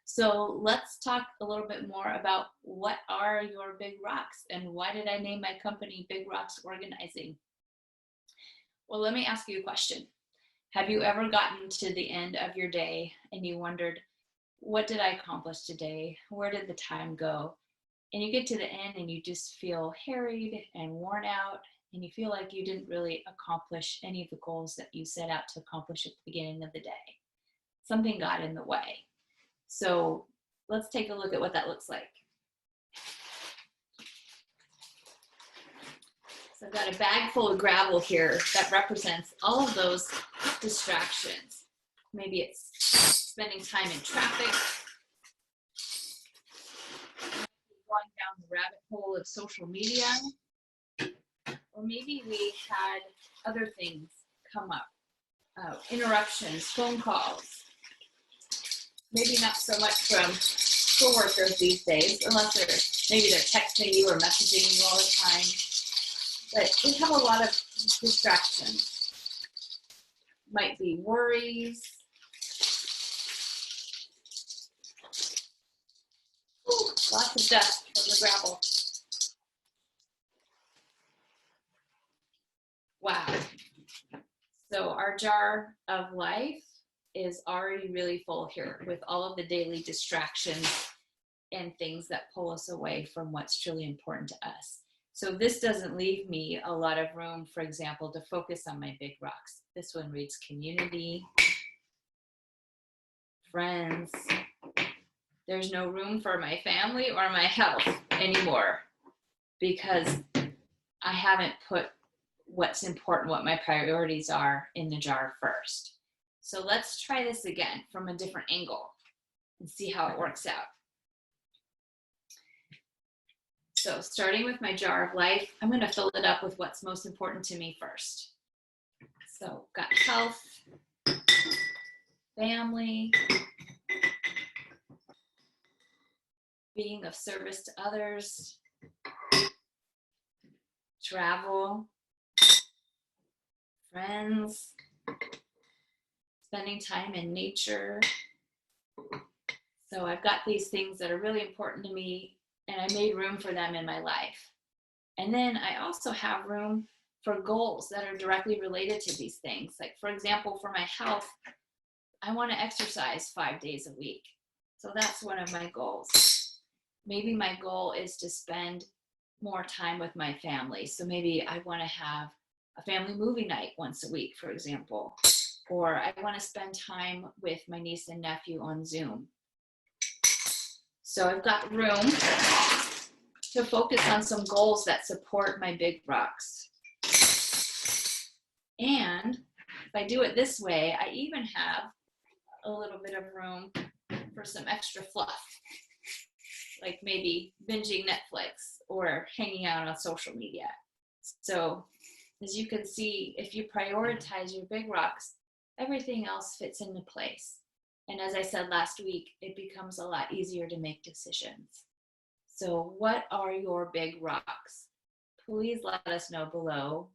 So let's talk a little bit more about what are your big rocks and why did I name my company Big Rocks Organizing? Well, let me ask you a question. Have you ever gotten to the end of your day and you wondered, what did I accomplish today? Where did the time go? And you get to the end and you just feel harried and worn out and you feel like you didn't really accomplish any of the goals that you set out to accomplish at the beginning of the day. Something got in the way. So let's take a look at what that looks like. So I've got a bag full of gravel here that represents all of those distractions. Maybe it's spending time in traffic, going down the rabbit hole of social media, or maybe we had other things come up, interruptions, phone calls, maybe not so much from coworkers these days, unless maybe they're texting you or messaging you all the time. But we have a lot of distractions. Might be worries. Ooh, lots of dust from the gravel. Wow. So our jar of life is already really full here with all of the daily distractions and things that pull us away from what's truly important to us. So this doesn't leave me a lot of room, for example, to focus on my big rocks. This one reads community, friends. There's no room for my family or my health anymore because I haven't put what's important, what my priorities are in the jar first. So let's try this again from a different angle and see how it works out. So starting with my jar of life, I'm going to fill it up with what's most important to me first. So got health, family, being of service to others, travel, friends, spending time in nature. So I've got these things that are really important to me and I made room for them in my life. And then I also have room for goals that are directly related to these things. Like for example, for my health, I want to exercise 5 days a week. So that's one of my goals. Maybe my goal is to spend more time with my family. So maybe I want to have a family movie night once a week, for example. Or I want to spend time with my niece and nephew on Zoom. So I've got room to focus on some goals that support my big rocks. And if I do it this way, I even have a little bit of room for some extra fluff, like maybe binging Netflix or hanging out on social media. So as you can see, if you prioritize your big rocks, everything else fits into place. And as I said last week, it becomes a lot easier to make decisions. So what are your big rocks? Please let us know below.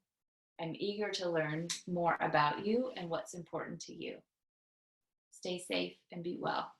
I'm eager to learn more about you and what's important to you. Stay safe and be well.